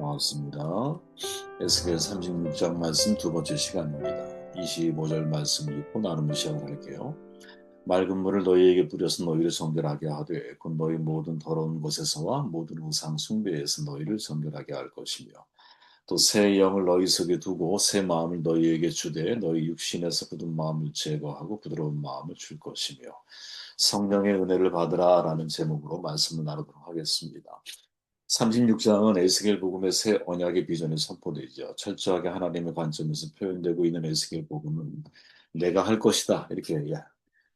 고맙습니다. 에스겔 36장 말씀 두 번째 시간입니다. 25절 말씀 읽고 나누며 시작을 할게요. 맑은 물을 너희에게 뿌려서 너희를 정결하게 하되 곧 너희 모든 더러운 곳에서와 모든 우상 숭배에서 너희를 정결하게 할 것이며 또 새 영을 너희 속에 두고 새 마음을 너희에게 주되 너희 육신에서 굳은 마음을 제거하고 부드러운 마음을 줄 것이며 성령의 은혜를 받으라 라는 제목으로 말씀을 나누도록 하겠습니다. 36장은 에스겔 복음의 새 언약의 비전이 선포되죠. 철저하게 하나님의 관점에서 표현되고 있는 에스겔 복음은 내가 할 것이다 이렇게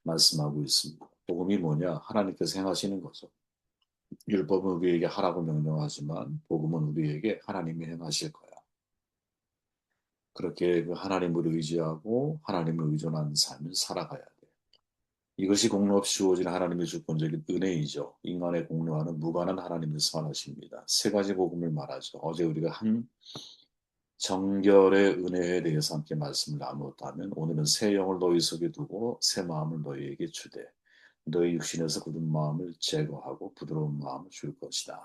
말씀하고 있습니다. 복음이 뭐냐? 하나님께서 행하시는 거죠. 율법은 우리에게 하라고 명령하지만 복음은 우리에게 하나님이 행하실 거야. 그렇게 그 하나님을 의지하고 하나님을 의존하는 삶을 살아가야 돼. 이것이 공로 없이 주어진 하나님의 주권적인 은혜이죠. 인간의 공로와는 무관한 하나님의 선하십니다. 세 가지 복음을 말하죠. 어제 우리가 한 정결의 은혜에 대해서 함께 말씀을 나누었다면 오늘은 새 영을 너희 속에 두고 새 마음을 너희에게 주되 너희 육신에서 굳은 마음을 제거하고 부드러운 마음을 줄 것이다.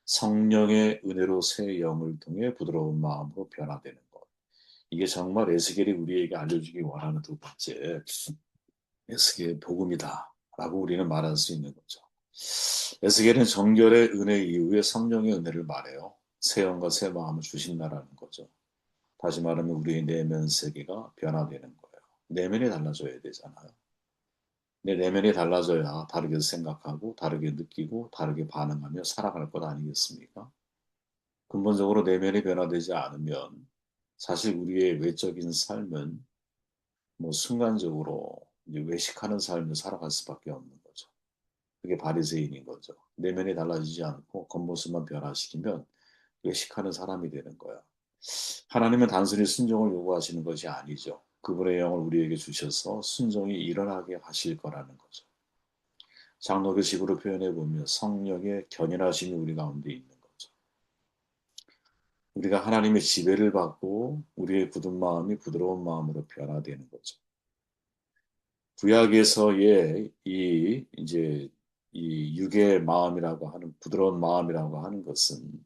성령의 은혜로 새 영을 통해 부드러운 마음으로 변화되는 것. 이게 정말 에스겔이 우리에게 알려주기 원하는 두 번째 에스겔 복음이다라고 우리는 말할 수 있는 거죠. 에스겔은 정결의 은혜 이후에 성령의 은혜를 말해요. 새 영과 새 마음을 주신다라는 거죠. 다시 말하면 우리의 내면 세계가 변화되는 거예요. 내면이 달라져야 되잖아요. 내 내면이 달라져야 다르게 생각하고 다르게 느끼고 다르게 반응하며 살아갈 것 아니겠습니까? 근본적으로 내면이 변화되지 않으면 사실 우리의 외적인 삶은 뭐 순간적으로 이제 외식하는 삶을 살아갈 수밖에 없는 거죠. 그게 바리새인인 거죠. 내면이 달라지지 않고 겉모습만 변화시키면 외식하는 사람이 되는 거야. 하나님은 단순히 순종을 요구하시는 것이 아니죠. 그분의 영을 우리에게 주셔서 순종이 일어나게 하실 거라는 거죠. 장로교식으로 표현해 보면 성령의 견인하심이 우리 가운데 있는 거죠. 우리가 하나님의 지배를 받고 우리의 굳은 마음이 부드러운 마음으로 변화되는 거죠. 구약에서의 이 이제 이 육의 마음이라고 하는 부드러운 마음이라고 하는 것은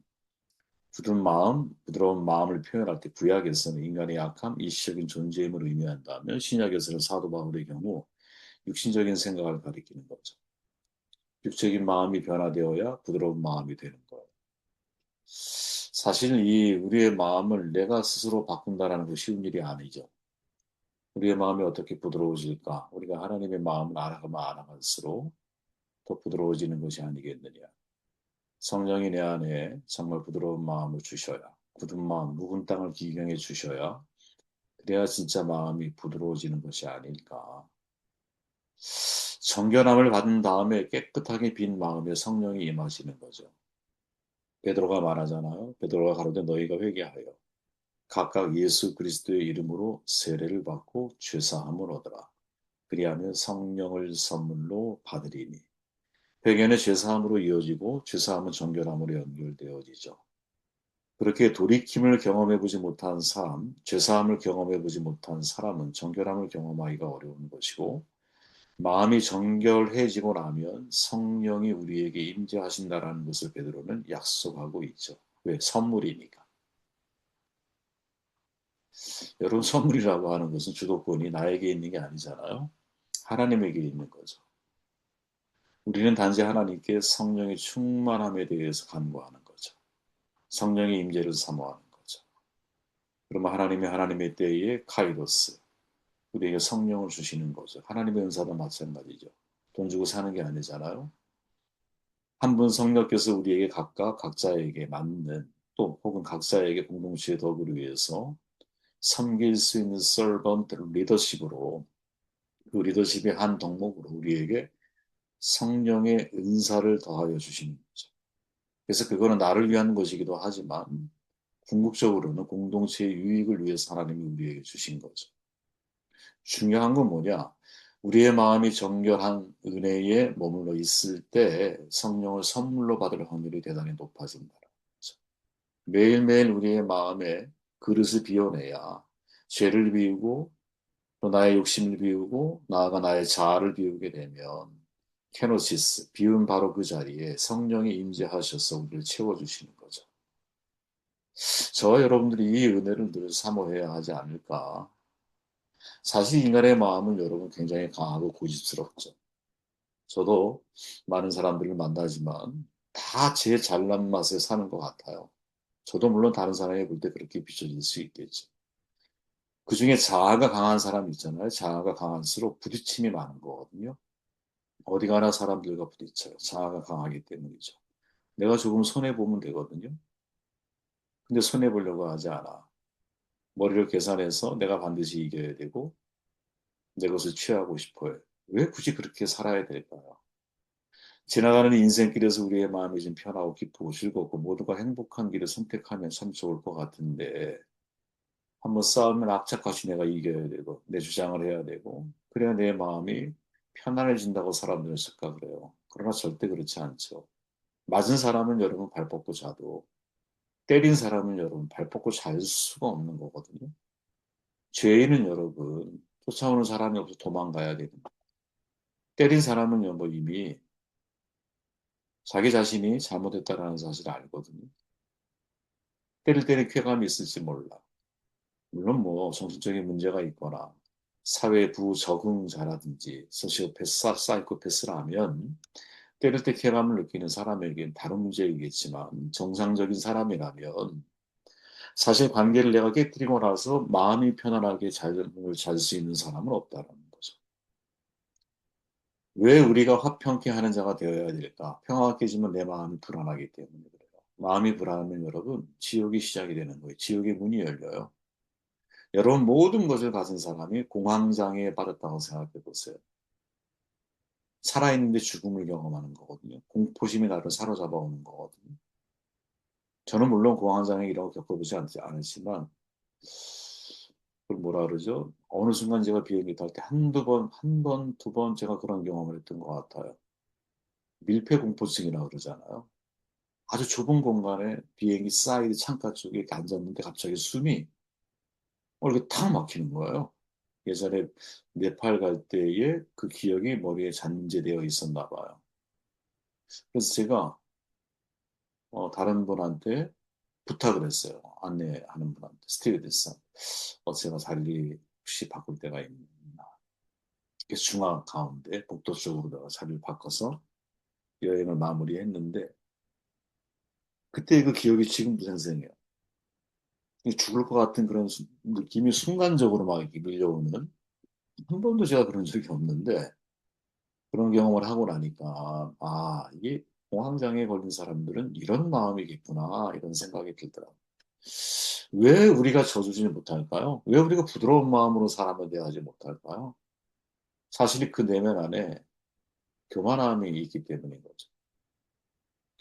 굳은 마음, 부드러운 마음을 표현할 때 구약에서는 인간의 약함, 일시적인 존재임을 의미한다면 신약에서는 사도 바울의 경우 육신적인 생각을 가리키는 거죠. 육적인 마음이 변화되어야 부드러운 마음이 되는 거예요. 사실 이 우리의 마음을 내가 스스로 바꾼다라는 거 쉬운 일이 아니죠. 우리의 마음이 어떻게 부드러워질까? 우리가 하나님의 마음을 알아가면 알아갈수록 더 부드러워지는 것이 아니겠느냐. 성령이 내 안에 정말 부드러운 마음을 주셔야, 굳은 마음, 묵은 땅을 기경해 주셔야, 그래야 진짜 마음이 부드러워지는 것이 아닐까. 정결함을 받은 다음에 깨끗하게 빈 마음에 성령이 임하시는 거죠. 베드로가 말하잖아요. 베드로가 가로되 너희가 회개하여 각각 예수 그리스도의 이름으로 세례를 받고 죄사함을 얻으라. 그리하면 성령을 선물로 받으리니. 회개는 죄사함으로 이어지고 죄사함은 정결함으로 연결되어지죠. 그렇게 돌이킴을 경험해보지 못한 사람, 죄사함을 경험해보지 못한 사람은 정결함을 경험하기가 어려운 것이고 마음이 정결해지고 나면 성령이 우리에게 임재하신다라는 것을 베드로는 약속하고 있죠. 왜? 선물이니까. 여러분 선물이라고 하는 것은 주도권이 나에게 있는 게 아니잖아요. 하나님에게 있는 거죠. 우리는 단지 하나님께 성령의 충만함에 대해서 간구하는 거죠. 성령의 임재를 사모하는 거죠. 그러면 하나님이 하나님의 때에 카이로스, 우리에게 성령을 주시는 거죠. 하나님의 은사도 마찬가지죠. 돈 주고 사는 게 아니잖아요. 한 분 성령께서 우리에게 각각 각자에게 맞는 또 혹은 각자에게 공동체의 덕을 위해서 섬길 수 있는 서번트 리더십으로 그 리더십의 한 덕목으로 우리에게 성령의 은사를 더하여 주시는 거죠. 그래서 그거는 나를 위한 것이기도 하지만 궁극적으로는 공동체의 유익을 위해서 하나님이 우리에게 주신 거죠. 중요한 건 뭐냐? 우리의 마음이 정결한 은혜에 머물러 있을 때 성령을 선물로 받을 확률이 대단히 높아진다는 거죠. 매일매일 우리의 마음에 그릇을 비워내야 죄를 비우고 또 나의 욕심을 비우고 나아가 나의 자아를 비우게 되면 케노시스, 비운 바로 그 자리에 성령이 임재하셔서 우리를 채워주시는 거죠. 저와 여러분들이 이 은혜를 늘 사모해야 하지 않을까. 사실 인간의 마음은 여러분 굉장히 강하고 고집스럽죠. 저도 많은 사람들을 만나지만 다 제 잘난 맛에 사는 것 같아요. 저도 물론 다른 사람이 볼 때 그렇게 비춰질 수 있겠죠. 그중에 자아가 강한 사람이 있잖아요. 자아가 강할수록 부딪힘이 많은 거거든요. 어디 가나 사람들과 부딪혀요. 자아가 강하기 때문이죠. 내가 조금 손해보면 되거든요. 근데 손해보려고 하지 않아. 머리를 계산해서 내가 반드시 이겨야 되고 내 것을 취하고 싶어요. 왜 굳이 그렇게 살아야 될까요? 지나가는 인생길에서 우리의 마음이 좀 편하고 기쁘고 즐겁고 모두가 행복한 길을 선택하면 참 좋을 것 같은데 한번 싸우면 악착같이 내가 이겨야 되고 내 주장을 해야 되고 그래야 내 마음이 편안해진다고 사람들은 착각을 해요. 그러나 절대 그렇지 않죠. 맞은 사람은 여러분 발 뻗고 자도 때린 사람은 여러분 발 뻗고 잘 수가 없는 거거든요. 죄인은 여러분 쫓아오는 사람이 없어 도망가야 됩니다. 때린 사람은요 뭐 이미 자기 자신이 잘못했다라는 사실을 알거든요. 때릴 때는 쾌감이 있을지 몰라. 물론 뭐 정신적인 문제가 있거나 사회 부적응자라든지 소시오패스, 사이코패스라면 때릴 때 쾌감을 느끼는 사람에겐 다른 문제이겠지만 정상적인 사람이라면 사실 관계를 내가 깨뜨리고 나서 마음이 편안하게 잠을 잘 수 있는 사람은 없다는 거죠. 왜 우리가 화평케 하는 자가 되어야 될까? 평화가 깨지면 내 마음이 불안하기 때문에 그래요. 마음이 불안하면 여러분 지옥이 시작이 되는 거예요. 지옥의 문이 열려요. 여러분 모든 것을 가진 사람이 공황장애에 빠졌다고 생각해 보세요. 살아있는데 죽음을 경험하는 거거든요. 공포심이 나를 사로잡아 오는 거거든요. 저는 물론 공황장애 이런 거 겪어보지 않았지만 그걸 뭐라 그러죠? 어느 순간 제가 비행기 탈 때 한두 번, 한 번, 두 번 제가 그런 경험을 했던 것 같아요. 밀폐공포증이라고 그러잖아요. 아주 좁은 공간에 비행기 사이드 창가 쪽에 이렇게 앉았는데 갑자기 숨이 이렇게 탁 막히는 거예요. 예전에 네팔 갈 때의 그 기억이 머리에 잠재되어 있었나 봐요. 그래서 제가 다른 분한테 부탁을 했어요. 안내하는 분한테 스튜어디스. 제가 자리 혹시 바꿀 때가 있나. 이렇게 중앙 가운데 복도 쪽으로다가 자리를 바꿔서 여행을 마무리했는데 그때 그 기억이 지금도 생생해요. 죽을 것 같은 그런 느낌이 순간적으로 막 이렇게 밀려오는 한 번도 제가 그런 적이 없는데 그런 경험을 하고 나니까 이게 공황장애에 걸린 사람들은 이런 마음이겠구나 이런 생각이 들더라고요. 왜 우리가 져주지 못할까요? 왜 우리가 부드러운 마음으로 사람을 대하지 못할까요? 사실 그 내면 안에 교만함이 있기 때문인 거죠.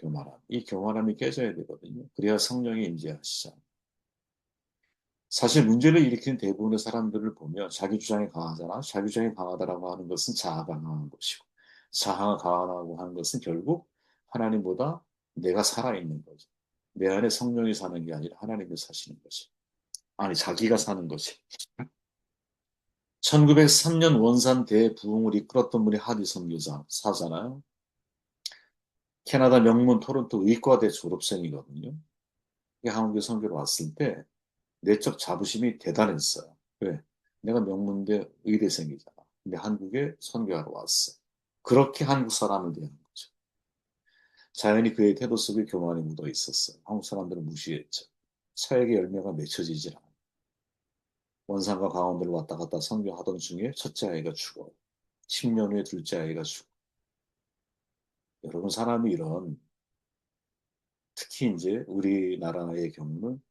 교만함. 이 교만함이 깨져야 되거든요. 그래야 성령이 임재하시죠. 사실 문제를 일으키는 대부분의 사람들을 보면 자기 주장이 강하잖아. 자기 주장이 강하다라고 하는 것은 자아가 강한 것이고, 자아가 강하다고 하는 것은 결국 하나님보다 내가 살아있는 거죠. 내 안에 성령이 사는 게 아니라 하나님이 사시는 거지. 아니, 자기가 사는 거지. 1903년 원산 대부흥을 이끌었던 분이 하디 선교사잖아요. 캐나다 명문 토론토 의과대 졸업생이거든요. 한국에 선교로 왔을 때 내적 자부심이 대단했어요. 왜? 내가 명문대 의대생이잖아. 근데 한국에 선교하러 왔어. 그렇게 한국 사람을 대하는 거죠. 자연히 그의 태도 속에 교만이 묻어 있었어요. 한국 사람들은 무시했죠. 사역의 열매가 맺혀지질 않아. 원산과 강원도를 왔다 갔다 선교하던 중에 첫째 아이가 죽어요. 10년 후에 둘째 아이가 죽어. 여러분 사람이 이런 특히 이제 우리나라의 경우는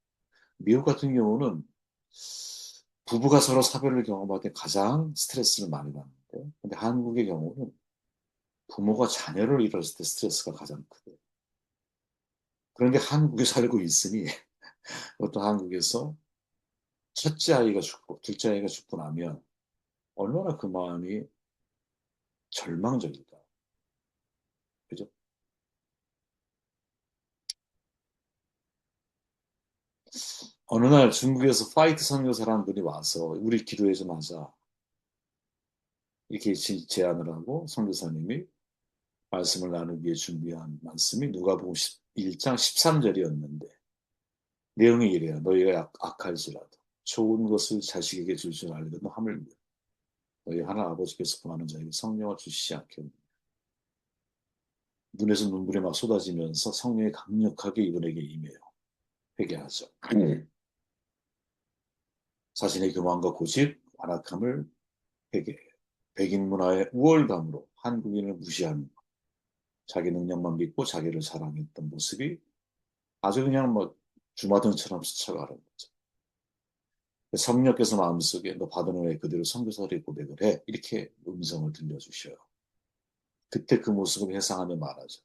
미국 같은 경우는 부부가 서로 사별을 경험할 때 가장 스트레스를 많이 받는데, 근데 한국의 경우는 부모가 자녀를 잃었을 때 스트레스가 가장 크대요. 그런데 한국에 살고 있으니, 그것도 한국에서 첫째 아이가 죽고, 둘째 아이가 죽고 나면, 얼마나 그 마음이 절망적일까. 그죠? 어느 날 중국에서 파이트 선교사람들이 와서, 우리 기도해 좀 하자. 이렇게 제안을 하고, 선교사님이 말씀을 나누기 위해 준비한 말씀이 누가복음 1장 13절이었는데 내용이 이래요. 너희가 악할지라도 좋은 것을 자식에게 줄 줄 알거든 하물며 너희 하나 아버지께서 구하는 자에게 성령을 주시지 않겠느냐. 눈에서 눈물이 막 쏟아지면서 성령이 강력하게 이분에게 임해요. 회개하죠. 자신의 교만과 고집, 완악함을 회개해요. 백인 문화의 우월감으로 한국인을 무시하는 자기 능력만 믿고 자기를 사랑했던 모습이 아주 그냥 뭐 주마등처럼 스쳐가는 거죠. 성령께서 마음속에 너 받은 후에 그대로 선교사를 고백을 해. 이렇게 음성을 들려주셔요. 그때 그 모습을 회상하며 말하죠.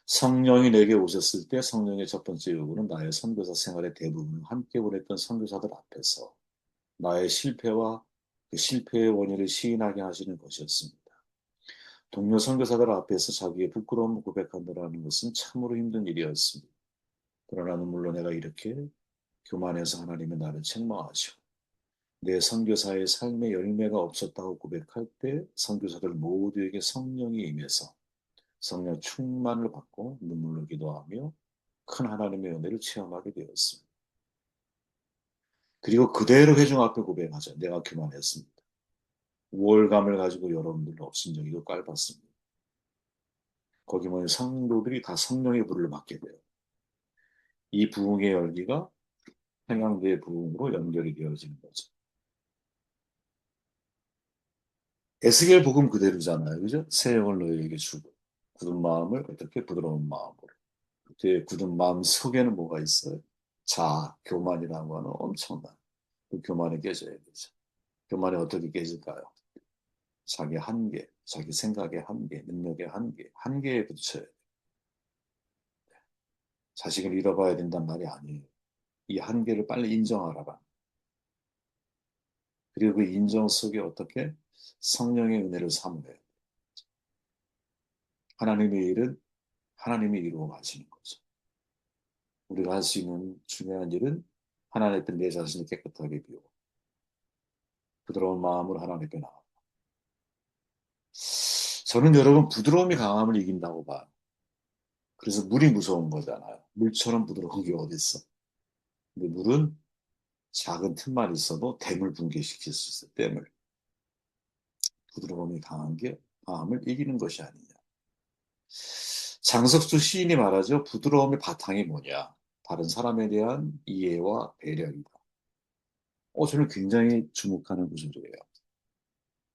성령이 내게 오셨을 때 성령의 첫 번째 요구는 나의 선교사 생활의 대부분을 함께 보냈던 선교사들 앞에서 나의 실패와 그 실패의 원인을 시인하게 하시는 것이었습니다. 동료 선교사들 앞에서 자기의 부끄러움을 고백한다는 것은 참으로 힘든 일이었습니다. 그러나 눈물로 내가 이렇게 교만해서 하나님은 나를 책망하시고 내 선교사의 삶의 열매가 없었다고 고백할 때 선교사들 모두에게 성령이 임해서 성령 충만을 받고 눈물로 기도하며 큰 하나님의 은혜를 체험하게 되었습니다. 그리고 그대로 회중 앞에 고백하죠. 내가 교만했습니다. 우월감을 가지고 여러분들로 업신여기고 깔봤습니다. 거기 보면 성도들이 다 성령의 불을 받게 돼요. 이 부흥의 열기가 평양대의 부흥으로 연결이 되어지는 거죠. 에스겔 복음 그대로잖아요. 그죠? 새 영을 너희에게 주고 굳은 마음을 어떻게 부드러운 마음으로. 그때 굳은 마음 속에는 뭐가 있어요? 교만이라는 거는 엄청난 그 교만이 깨져야 되죠. 교만이 어떻게 깨질까요? 자기 한계, 자기 생각의 한계, 능력의 한계, 한계에 부딪혀야 돼. 자식을 잃어봐야 된단 말이 아니에요. 이 한계를 빨리 인정하라라. 그리고 그 인정 속에 어떻게 성령의 은혜를 사모해요. 하나님의 일은 하나님이 이루어 가시는 거죠. 우리가 할 수 있는 중요한 일은 하나님 앞에 내 자신을 깨끗하게 비우고 부드러운 마음으로 하나님 앞에 나아가. 저는 여러분 부드러움이 강함을 이긴다고 봐요. 그래서 물이 무서운 거잖아요. 물처럼 부드러운 게 어디 있어? 근데 물은 작은 틈만 있어도 댐을 붕괴시킬 수 있어요. 댐을. 부드러움이 강한 게 강함을 이기는 것이 아니냐. 장석수 시인이 말하죠. 부드러움의 바탕이 뭐냐? 다른 사람에 대한 이해와 배려이다. 저는 굉장히 주목하는 구절이에요.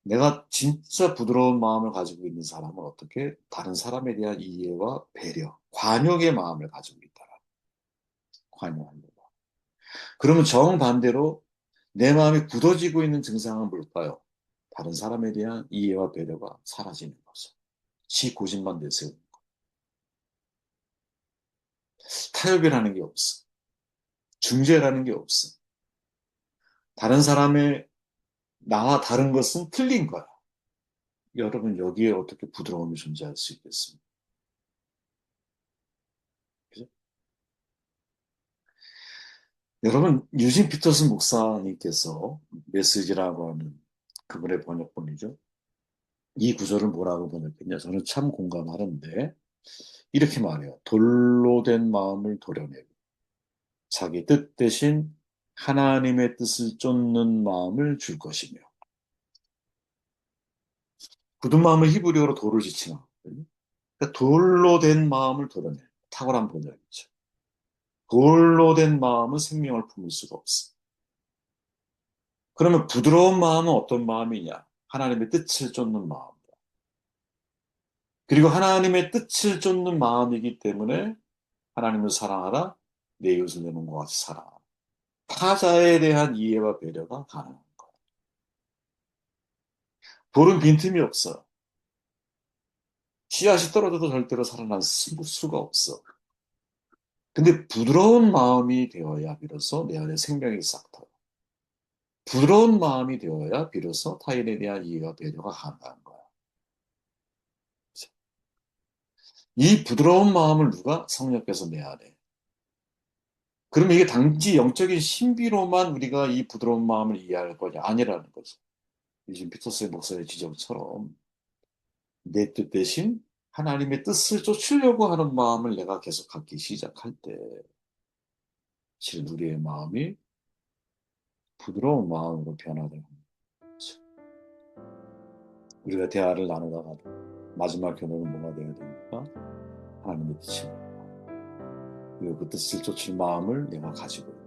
내가 진짜 부드러운 마음을 가지고 있는 사람은 어떻게 다른 사람에 대한 이해와 배려, 관용의 마음을 가지고 있다. 관용합니다. 그러면 정반대로 내 마음이 굳어지고 있는 증상은 뭘까요? 다른 사람에 대한 이해와 배려가 사라지는 거죠. 지 고집만 내세우는 거. 타협이라는 게 없어. 중재라는 게 없어. 다른 사람의 나와 다른 것은 틀린 거야. 여러분 여기에 어떻게 부드러움이 존재할 수 있겠습니까? 그죠? 여러분 유진 피터슨 목사님께서 메시지라고 하는 그분의 번역본이죠. 이 구절을 뭐라고 번역했냐? 저는 참 공감하는데 이렇게 말해요. 돌로 된 마음을 도려내고 자기 뜻 대신 하나님의 뜻을 쫓는 마음을 줄 것이며 굳은 마음을 히브리어로 돌을 지칭하거든요. 그러니까 돌로 된 마음을 도려내 탁월한 번역이죠. 돌로 된 마음은 생명을 품을 수가 없어. 그러면 부드러운 마음은 어떤 마음이냐? 하나님의 뜻을 쫓는 마음. 그리고 하나님의 뜻을 쫓는 마음이기 때문에 하나님을 사랑하라, 내 이웃을 내 몸과 같이 사랑하라. 타자에 대한 이해와 배려가 가능한 거예요. 돌은 빈틈이 없어. 씨앗이 떨어져도 절대로 살아날 수가 없어. 근데 부드러운 마음이 되어야 비로소 내 안에 생명이 싹 터. 부드러운 마음이 되어야 비로소 타인에 대한 이해와 배려가 가능한 거야. 이 부드러운 마음을 누가 성령께서 내 안에. 그러면 이게 단지 영적인 신비로만 우리가 이 부드러운 마음을 이해할 것이 아니라는 거죠. 요즘 피터스의 목사의 지적처럼 내 뜻 대신 하나님의 뜻을 쫓으려고 하는 마음을 내가 계속 갖기 시작할 때 실은 우리의 마음이 부드러운 마음으로 변화되는 거죠. 우리가 대화를 나누다가 마지막 결론은 뭐가 되어야 됩니까? 하나님의 뜻입니다. 그리고 그 뜻을 쫓을 마음을 내가 가지고 있는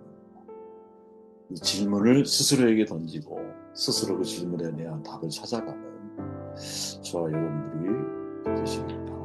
이 질문을 스스로에게 던지고 스스로 그 질문에 대한 답을 찾아가는 저와 여러분들이 되시길 바랍니다.